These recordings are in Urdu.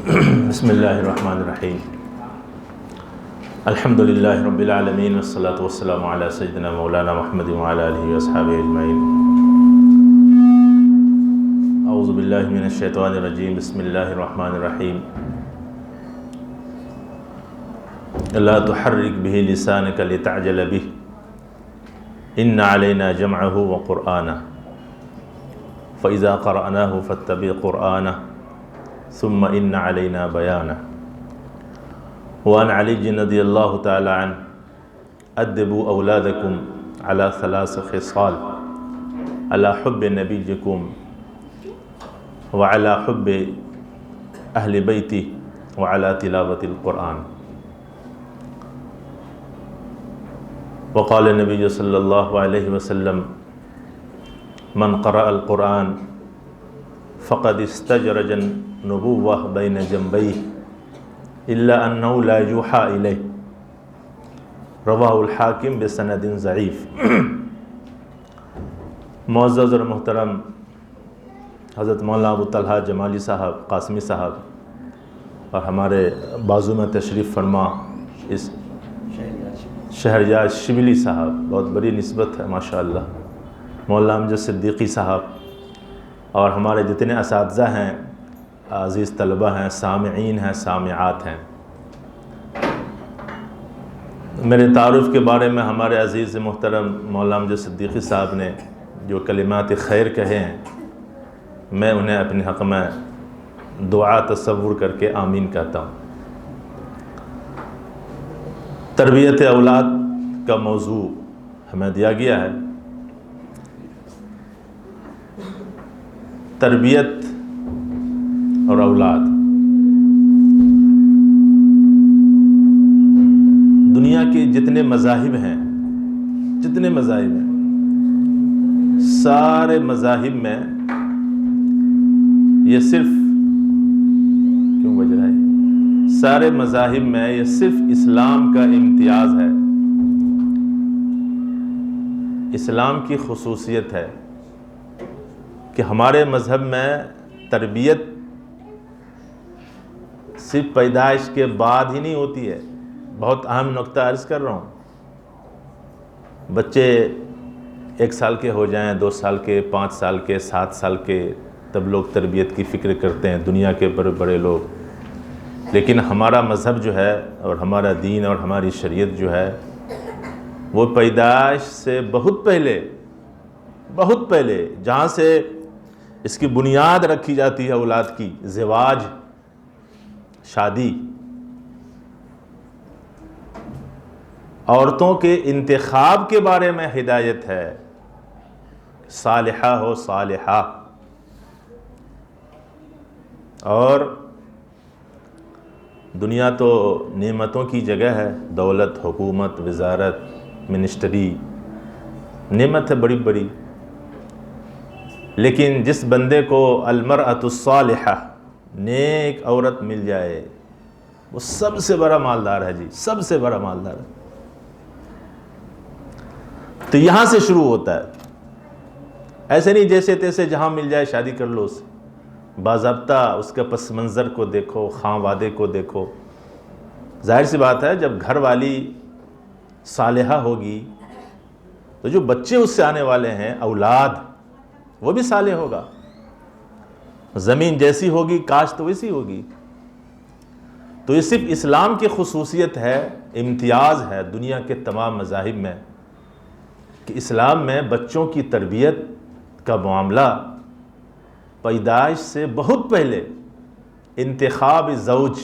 بسم اللہ الرحمن الرحیم الحمد للہ رب العالمین والصلاة والسلام علی سیدنا مولانا محمد وعلی آلہ واصحابہ اجمعین۔ اعوذ باللہ من الشیطان الرجیم، بسم اللہ الرحمن الرحیم۔ لا تحرک بہ لسانک لتعجل بہ ان علینا جمعہ وقرآنہ فإذا قرأناه فاتبع قرآنہ ثم ان علینا بیانہ۔ وعن علی رضی اللہ تعالی عنہ ادبوا اولادکم علی ثلاث خصال علی حب نبیکم وعلی حب اہل بیتہ وعلی تلاوت القرآن۔ وقال النبی صلی اللہ علیہ وسلم من قرأ القرآن فقد استجرج النبوة بین جنبیہ الا انه لا یوحى الیہ، رواہ الحاکم بسند ضعیف۔ معزز اور محترم حضرت مولانا ابو طلحہ جمالی صاحب قاسمی صاحب اور ہمارے بازو میں تشریف فرما اس شہریار شبلی صاحب، بہت بڑی نسبت ہے ماشاءاللہ، مولانا امجد صدیقی صاحب اور ہمارے جتنے اساتذہ ہیں، عزیز طلبہ ہیں، سامعین ہیں، سامعات ہیں۔ میرے تعارف کے بارے میں ہمارے عزیز محترم مولانا امجد صدیقی صاحب نے جو کلمات خیر کہے ہیں، میں انہیں اپنے حق میں دعا تصور کر کے آمین کہتا ہوں۔ تربیت اولاد کا موضوع ہمیں دیا گیا ہے۔ تربیت اور اولاد، دنیا کے جتنے مذاہب ہیں سارے مذاہب میں یہ صرف سارے مذاہب میں یہ صرف اسلام کا امتیاز ہے، اسلام کی خصوصیت ہے کہ ہمارے مذہب میں تربیت صرف پیدائش کے بعد ہی نہیں ہوتی ہے۔ بہت اہم نقطہ عرض کر رہا ہوں، بچے 1 سال کے ہو جائیں، 2 سال کے، 5 سال کے، 7 سال کے، تب لوگ تربیت کی فکر کرتے ہیں، دنیا کے بڑے بڑے لوگ۔ لیکن ہمارا مذہب جو ہے اور ہمارا دین اور ہماری شریعت جو ہے وہ پیدائش سے بہت پہلے جہاں سے اس کی بنیاد رکھی جاتی ہے اولاد کی، زواج، شادی، عورتوں کے انتخاب کے بارے میں ہدایت ہے، صالحہ ہو صالحہ۔ اور دنیا تو نعمتوں کی جگہ ہے، دولت، حکومت، وزارت، منسٹری، نعمت ہے بڑی بڑی، لیکن جس بندے کو المرأۃ الصالحہ، نیک عورت مل جائے، وہ سب سے بڑا مالدار ہے جی، سب سے بڑا مالدار ہے۔ تو یہاں سے شروع ہوتا ہے، ایسے نہیں جیسے تیسے جہاں مل جائے شادی کر لو اسے، باضابطہ اس کے پس منظر کو دیکھو، خواہ وعدے کو دیکھو۔ ظاہر سی بات ہے جب گھر والی صالحہ ہوگی تو جو بچے اس سے آنے والے ہیں، اولاد، وہ بھی صالح ہوگا۔ زمین جیسی ہوگی کاشت ویسی ہوگی۔ تو یہ صرف اسلام کی خصوصیت ہے، امتیاز ہے دنیا کے تمام مذاہب میں، کہ اسلام میں بچوں کی تربیت کا معاملہ پیدائش سے بہت پہلے انتخاب زوج،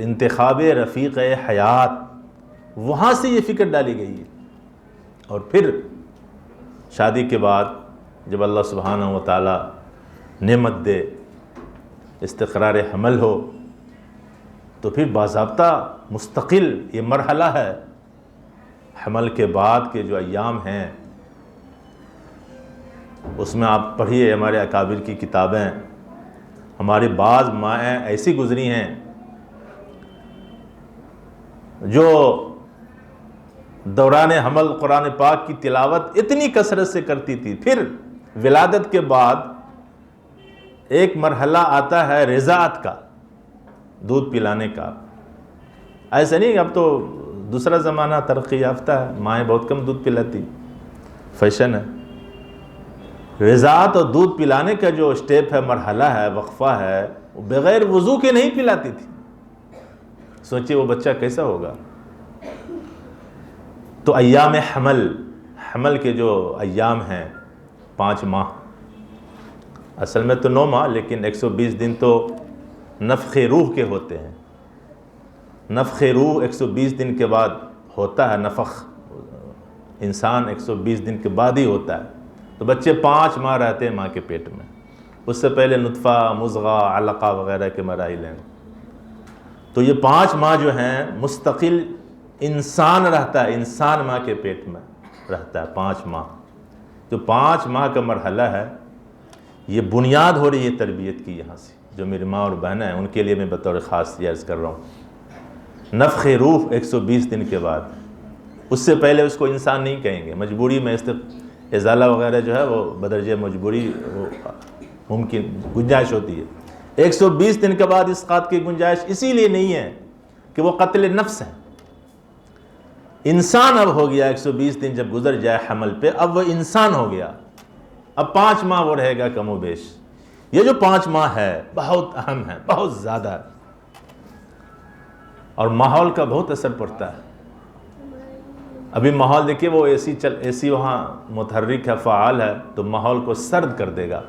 انتخاب رفیق حیات، وہاں سے یہ فکر ڈالی گئی ہے۔ اور پھر شادی کے بعد جب اللہ سبحانہ و تعالی نعمت دے، استقرار حمل ہو، تو پھر باضابطہ مستقل یہ مرحلہ ہے۔ حمل کے بعد کے جو ایام ہیں اس میں آپ پڑھیے ہمارے اکابر کی کتابیں، ہماری بعض مائیں ایسی گزری ہیں جو دوران حمل قرآن پاک کی تلاوت اتنی کثرت سے کرتی تھی، پھر ولادت کے بعد ایک مرحلہ آتا ہے رضاعت کا، دودھ پلانے کا. ایسا نہیں، اب تو دوسرا زمانہ ترقی یافتہ ہے، مائیں بہت کم دودھ پلاتی، فیشن ہے. رضاعت اور دودھ پلانے کا جو اسٹیپ ہے، مرحلہ ہے، وقفہ ہے، وہ بغیر وضو کے نہیں پلاتی تھی. سوچئے وہ بچہ کیسا ہوگا. تو ایام حمل کے جو ایام ہیں 5 ماہ، اصل میں تو 9 ماہ، لیکن 120 دن تو نفخ روح کے ہوتے ہیں. نفخ روح 120 دن کے بعد ہوتا ہے. نفخ انسان 120 دن کے بعد ہی ہوتا ہے. تو بچے 5 ماہ رہتے ہیں ماں کے پیٹ میں. اس سے پہلے نطفہ، مضغہ، علقہ وغیرہ کے مراحل ہیں. تو یہ 5 ماہ جو ہیں مستقل انسان رہتا ہے، انسان ماں کے پیٹ میں رہتا ہے 5 ماہ. جو 5 ماہ کا مرحلہ ہے، یہ بنیاد ہو رہی ہے تربیت کی. یہاں سے جو میری ماں اور بہنیں ہیں ان کے لیے میں بطور خاص عرض کر رہا ہوں. نفخ روح 120 دن کے بعد. اس سے پہلے اس کو انسان نہیں کہیں گے. مجبوری میں ازالہ وغیرہ جو ہے وہ بدرجہ مجبوری وہ ممکن گنجائش ہوتی ہے. 120 دن کے بعد اسقاط کی گنجائش اسی لیے نہیں ہے کہ وہ قتل نفس ہے. انسان اب ہو گیا. 120 دن جب گزر جائے حمل پہ، اب وہ انسان ہو گیا. اب 5 ماہ وہ رہے گا کم و بیش. یہ جو 5 ماہ ہے بہت اہم ہے، بہت زیادہ ہے، اور ماحول کا بہت اثر پڑتا ہے. ابھی ماحول دیکھیے، وہ اے سی وہاں متحرک ہے، فعال ہے، تو ماحول کو سرد کر دے گا.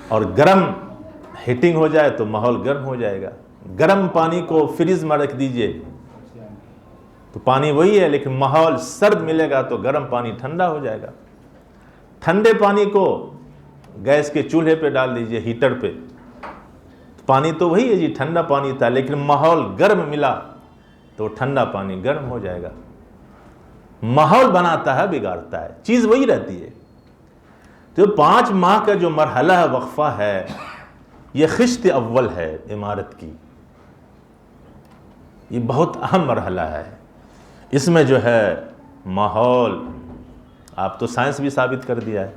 اور گرم ہیٹنگ ہو جائے تو ماحول گرم ہو جائے گا. گرم پانی کو فریز میں رکھ دیجئے تو پانی وہی ہے، لیکن ماحول سرد ملے گا تو گرم پانی ٹھنڈا ہو جائے گا. ٹھنڈے پانی کو گیس کے چولہے پہ ڈال دیجئے، ہیٹر پہ، پانی تو وہی ہے جی، ٹھنڈا پانی تھا، لیکن ماحول گرم ملا تو ٹھنڈا پانی گرم ہو جائے گا. ماحول بناتا ہے، بگاڑتا ہے، چیز وہی رہتی ہے. تو 5 ماہ کا جو مرحلہ ہے، وقفہ ہے، یہ خشت اول ہے عمارت کی. یہ بہت اہم مرحلہ ہے. اس میں جو ہے ماحول، آپ تو سائنس بھی ثابت کر دیا ہے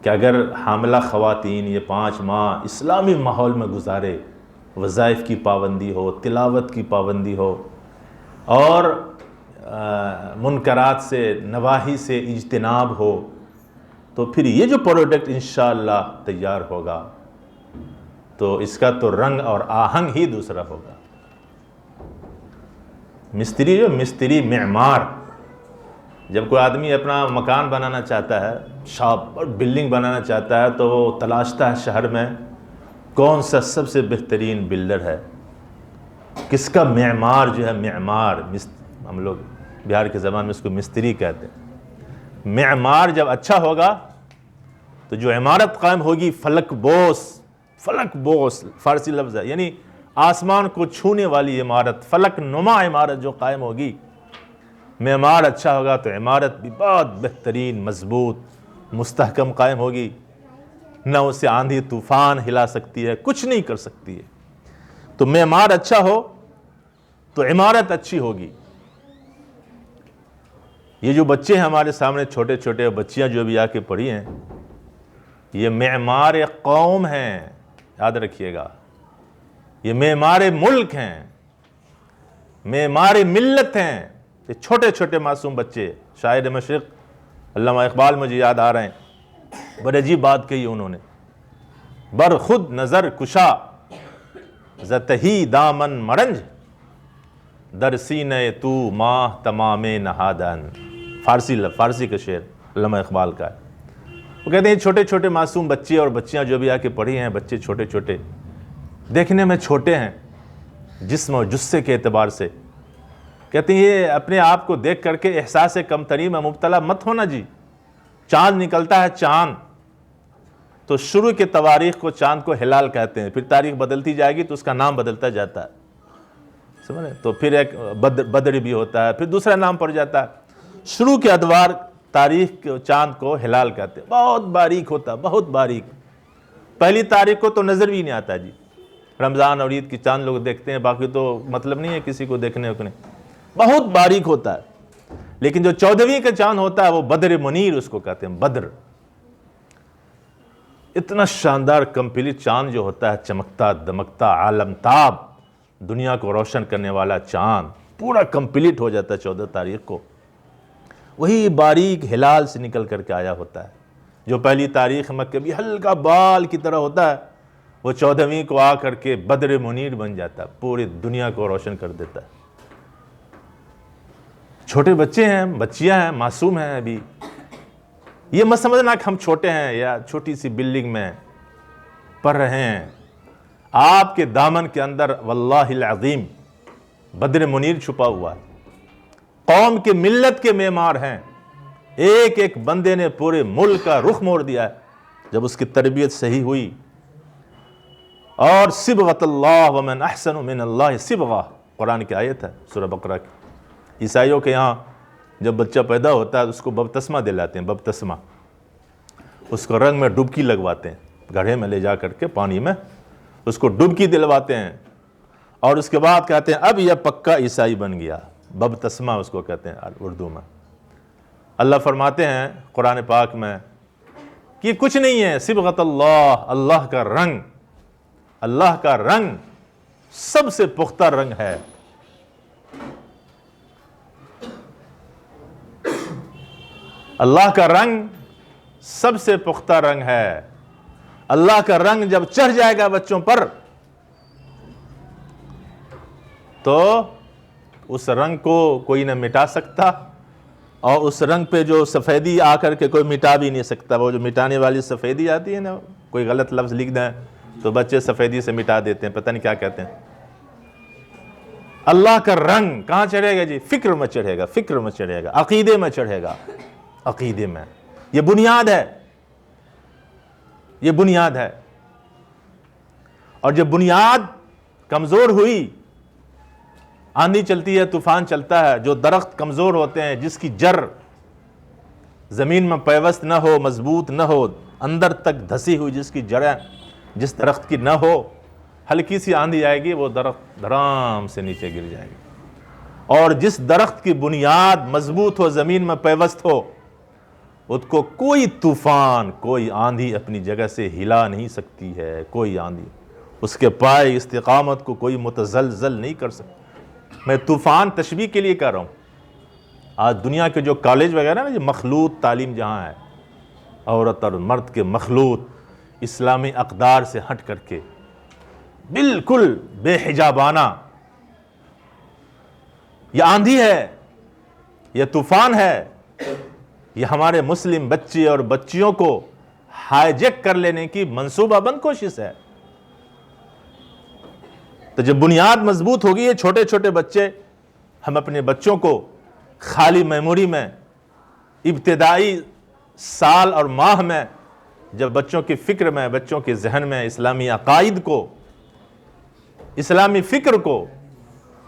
کہ اگر حاملہ خواتین یہ 5 ماہ اسلامی ماحول میں گزارے، وظائف کی پابندی ہو، تلاوت کی پابندی ہو، اور منکرات سے، نواہی سے اجتناب ہو، تو پھر یہ جو پروڈکٹ انشاءاللہ تیار ہوگا تو اس کا تو رنگ اور آہنگ ہی دوسرا ہوگا. مستری معمار، جب کوئی آدمی اپنا مکان بنانا چاہتا ہے، شاپ اور بلڈنگ بنانا چاہتا ہے، تو وہ تلاشتا ہے شہر میں کون سا سب سے بہترین بلڈر ہے، کس کا معمار جو ہے، معمار، ہم لوگ بہار کے زبان میں اس کو مستری کہتے ہیں. معمار جب اچھا ہوگا تو جو عمارت قائم ہوگی، فلک بوس فارسی لفظ ہے، یعنی آسمان کو چھونے والی عمارت، فلک نما عمارت جو قائم ہوگی، معمار اچھا ہوگا تو عمارت بھی بہت بہترین، مضبوط، مستحکم قائم ہوگی. نہ اسے آندھی طوفان ہلا سکتی ہے، کچھ نہیں کر سکتی ہے. تو معمار اچھا ہو تو عمارت اچھی ہوگی. یہ جو بچے ہیں ہمارے سامنے، چھوٹے چھوٹے بچیاں جو بھی آ کے پڑھی ہیں، یہ معمار قوم ہیں، یاد رکھیے گا. یہ معمار ملک ہیں، معمار ملت ہیں. یہ چھوٹے چھوٹے معصوم بچے. شاعر مشرق علامہ اقبال مجھے یاد آ رہے ہیں، بڑی عجیب بات کہی انہوں نے. بر خود نظر کشا زتہی دامن مرنج، در سینہ تو ماہ تمام نہادن. فارسی کا شعر علامہ اقبال کا ہے. وہ کہتے ہیں چھوٹے چھوٹے معصوم بچے اور بچیاں جو بھی آ کے پڑھی ہیں، بچے چھوٹے چھوٹے، دیکھنے میں چھوٹے ہیں جسم اور جثے کے اعتبار سے. کہتے ہیں یہ اپنے آپ کو دیکھ کر کے احساس کمتری میں مبتلا مت ہونا جی. چاند نکلتا ہے، چاند تو شروع کے تواریخ کو چاند کو ہلال کہتے ہیں، پھر تاریخ بدلتی جائے گی تو اس کا نام بدلتا جاتا ہے، سمجھے؟ تو پھر ایک بدر بھی ہوتا ہے، پھر دوسرا نام پڑ جاتا ہے. شروع کے ادوار تاریخ کے چاند کو ہلال کہتے ہیں. بہت باریک ہوتا ہے، بہت باریک. پہلی تاریخ کو تو نظر بھی نہیں آتا جی. رمضان اور عید کی چاند لوگ دیکھتے ہیں، باقی تو مطلب نہیں ہے کسی کو دیکھنے اکنے. بہت باریک ہوتا ہے. لیکن جو 14ویں کا چاند ہوتا ہے وہ بدر منیر اس کو کہتے ہیں، بدر. اتنا شاندار کمپلیٹ چاند جو ہوتا ہے، چمکتا دمکتا عالم تاب، دنیا کو روشن کرنے والا چاند پورا کمپلیٹ ہو جاتا ہے 14 تاریخ کو، وہی باریک ہلال سے نکل کر کے آیا ہوتا ہے، جو پہلی تاریخ میں کبھی ہلکا بال کی طرح ہوتا ہے، وہ 14ویں کو آ کر کے بدر منیر بن جاتا ہے، پوری دنیا کو روشن کر دیتا ہے۔ چھوٹے بچے ہیں، بچیاں ہیں، معصوم ہیں، ابھی یہ مت سمجھنا کہ ہم چھوٹے ہیں یا چھوٹی سی بلڈنگ میں پڑھ رہے ہیں، آپ کے دامن کے اندر واللہ العظیم بدر منیر چھپا ہوا ہے، قوم کے ملت کے معمار ہیں، ایک ایک بندے نے پورے ملک کا رخ موڑ دیا ہے جب اس کی تربیت صحیح ہوئی۔ اور صبغۃ اللہ ومن احسن من اللہ صبغہ، قرآن کی آیت ہے سورہ بقرہ کی۔ عیسائیوں کے یہاں جب بچہ پیدا ہوتا ہے اس کو بپتسمہ دلاتے ہیں، بپتسمہ، اس کو رنگ میں ڈبکی لگواتے ہیں، گڑھے میں لے جا کر کے پانی میں اس کو ڈبکی دلواتے ہیں، اور اس کے بعد کہتے ہیں اب یہ پکا عیسائی بن گیا، بپتسمہ اس کو کہتے ہیں اردو میں۔ اللہ فرماتے ہیں قرآن پاک میں کہ یہ کچھ نہیں ہے، صبغۃ اللہ، اللہ کا رنگ، اللہ کا رنگ سب سے پختہ رنگ ہے۔ اللہ کا رنگ سب سے پختہ رنگ ہے۔ اللہ کا رنگ جب چڑھ جائے گا بچوں پر تو اس رنگ کو کوئی نہ مٹا سکتا، اور اس رنگ پہ جو سفیدی آ کر کے کوئی مٹا بھی نہیں سکتا۔ وہ جو مٹانے والی سفیدی آتی ہے نا، کوئی غلط لفظ لکھ دیں تو بچے سفیدی سے مٹا دیتے ہیں، پتہ نہیں کیا کہتے ہیں۔ اللہ کا رنگ کہاں چڑھے گا جی؟ فکر میں چڑھے گا، فکر میں چڑھے گا، عقیدے میں چڑھے گا، عقیدے میں۔ یہ بنیاد ہے، یہ بنیاد ہے۔ اور جب بنیاد کمزور ہوئی، آندھی چلتی ہے، طوفان چلتا ہے، جو درخت کمزور ہوتے ہیں، جس کی جڑ زمین میں پیوست نہ ہو، مضبوط نہ ہو، اندر تک دھسی ہوئی جس کی جڑیں جس درخت کی نہ ہو، ہلکی سی آندھی آئے گی وہ درخت دھڑام سے نیچے گر جائے گی۔ اور جس درخت کی بنیاد مضبوط ہو، زمین میں پیوست ہو، اس کو کوئی طوفان، کوئی آندھی اپنی جگہ سے ہلا نہیں سکتی ہے، کوئی آندھی اس کے پائے استقامت کو کوئی متزلزل نہیں کر سکتی۔ میں طوفان تشبیہ کے لیے کہہ رہا ہوں۔ آج دنیا کے جو کالج وغیرہ نا، جو مخلوط تعلیم جہاں ہے، عورت اور مرد کے مخلوط، اسلامی اقدار سے ہٹ کر کے بالکل بے حجابانہ، یہ آندھی ہے، یہ طوفان ہے، یہ ہمارے مسلم بچے اور بچیوں کو ہائیجیک کر لینے کی منصوبہ بند کوشش ہے۔ تو جب بنیاد مضبوط ہوگی، یہ چھوٹے چھوٹے بچے، ہم اپنے بچوں کو خالی میموری میں ابتدائی سال اور ماہ میں جب بچوں کی فکر میں، بچوں کے ذہن میں اسلامی عقائد کو، اسلامی فکر کو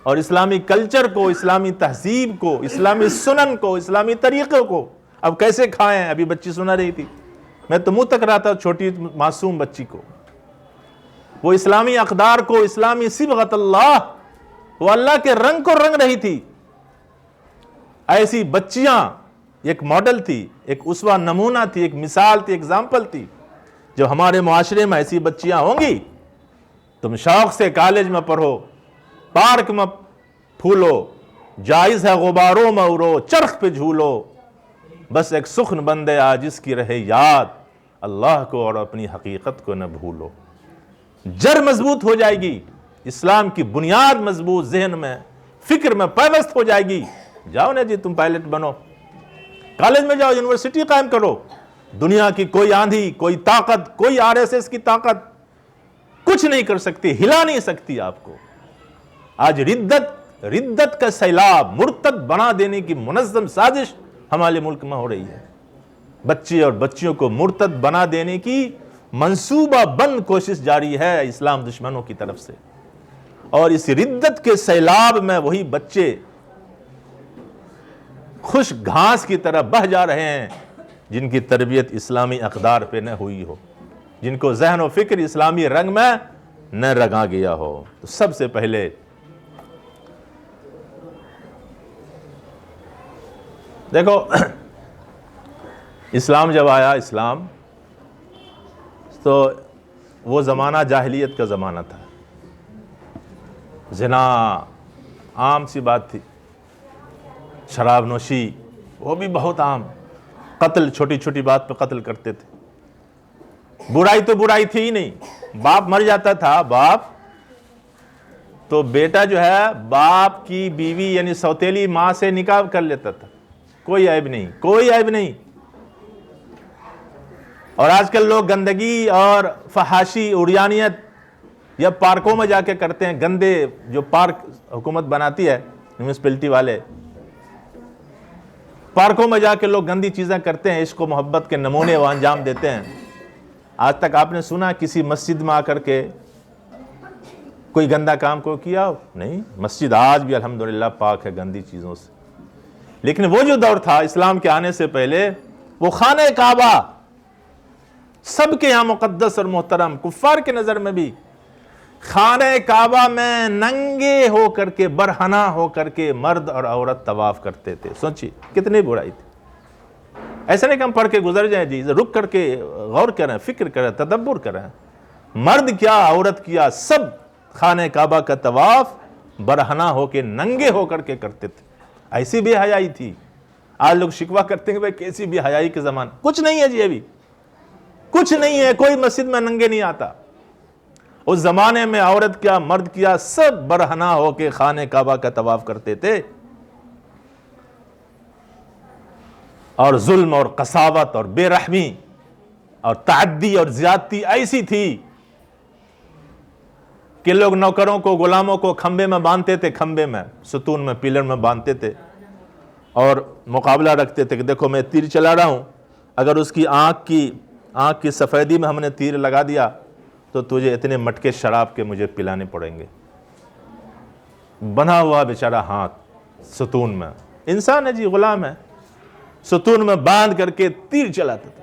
اور اسلامی کلچر کو، اسلامی تہذیب کو، اسلامی سنن کو، اسلامی طریقوں کو اب کیسے کھائیں، ابھی بچی سنا رہی تھی، میں تو منہ تک رہا تھا چھوٹی معصوم بچی کو، وہ اسلامی اقدار کو، اسلامی صبغت اللہ، وہ اللہ کے رنگ کو رنگ رہی تھی۔ ایسی بچیاں ایک ماڈل تھی، ایک اسوہ نمونہ تھی، ایک مثال تھی، ایگزامپل تھی۔ جب ہمارے معاشرے میں ایسی بچیاں ہوں گی، تم شوق سے کالج میں پڑھو، پارک میں پھولو، جائز ہے غباروں میں اڑو، چرخ پہ جھولو، بس ایک سخن بندے عاجز کی رہے یاد، اللہ کو اور اپنی حقیقت کو نہ بھولو۔ جڑ مضبوط ہو جائے گی، اسلام کی بنیاد مضبوط ذہن میں، فکر میں پیوست ہو جائے گی۔ جاؤ نا جی، تم پائلٹ بنو، کالج میں جاؤ، یونیورسٹی قائم کرو، دنیا کی کوئی آندھی، کوئی طاقت، کوئی RSS کی طاقت کچھ نہیں کر سکتی، ہلا نہیں سکتی آپ کو۔ آج ردت کا سیلاب، مرتد بنا دینے کی منظم سازش ہمارے ملک میں ہو رہی ہے۔ بچے اور بچیوں کو مرتد بنا دینے کی منصوبہ بند کوشش جاری ہے اسلام دشمنوں کی طرف سے، اور اس ردت کے سیلاب میں وہی بچے خوش گھاس کی طرح بہہ جا رہے ہیں جن کی تربیت اسلامی اقدار پہ نہ ہوئی ہو، جن کو ذہن و فکر اسلامی رنگ میں نہ رنگا گیا ہو۔ تو سب سے پہلے دیکھو، اسلام جب آیا، اسلام تو وہ زمانہ جاہلیت کا زمانہ تھا، زنا عام سی بات تھی، شراب نوشی وہ بھی بہت عام، قتل چھوٹی چھوٹی بات پہ قتل کرتے تھے، برائی تو برائی تھی ہی نہیں، باپ مر جاتا تھا باپ تو بیٹا جو ہے باپ کی بیوی یعنی سوتیلی ماں سے نکاح کر لیتا تھا، کوئی عیب نہیں، کوئی عیب نہیں۔ اور آج کل لوگ گندگی اور فحاشی عریانیت یا پارکوں میں جا کے کرتے ہیں، گندے جو پارک حکومت بناتی ہے میونسپلٹی والے، پارکوں میں جا کے لوگ گندی چیزیں کرتے ہیں، عشق و محبت کے نمونے وہ انجام دیتے ہیں۔ آج تک آپ نے سنا کسی مسجد میں آ کر کے کوئی گندا کام کو کیا ہو؟ نہیں، مسجد آج بھی الحمدللہ پاک ہے گندی چیزوں سے۔ لیکن وہ جو دور تھا اسلام کے آنے سے پہلے، وہ خانہ کعبہ سب کے یہاں مقدس اور محترم، کفار کے نظر میں بھی خانہ کعبہ میں ننگے ہو کر کے برہنہ ہو کر کے مرد اور عورت طواف کرتے تھے۔ سوچیے کتنی برائی تھی۔ ایسا نہیں کہ ہم پڑھ کے گزر جائیں، جی رک کر کے غور کریں، فکر کریں، تدبر کریں، مرد کیا عورت کیا سب خانہ کعبہ کا طواف برہنہ ہو کے ننگے ہو کر کے کرتے تھے۔ ایسی بے حیائی تھی۔ آج لوگ شکوہ کرتے ہیں کہ بھئی کیسی بے حیائی کے زمانہ، کچھ نہیں ہے جی، ابھی کچھ نہیں ہے، کوئی مسجد میں ننگے نہیں آتا۔ اس زمانے میں عورت کیا مرد کیا سب برہنہ ہو کے خانہ کعبہ کا طواف کرتے تھے، اور ظلم اور قساوت اور بے رحمی اور تعدی اور زیادتی ایسی تھی کہ لوگ نوکروں کو غلاموں کو کھمبے میں باندھتے تھے، کھمبے میں ستون میں پیلر میں باندھتے تھے، اور مقابلہ رکھتے تھے کہ دیکھو میں تیر چلا رہا ہوں، اگر اس کی آنکھ کی سفیدی میں ہم نے تیر لگا دیا تو تجھے اتنے مٹکے شراب کے مجھے پلانے پڑیں گے۔ بنا ہوا بیچارہ ہاتھ ستون میں، انسان ہے جی، غلام ہے، ستون میں باندھ کر کے تیر چلاتا تھا۔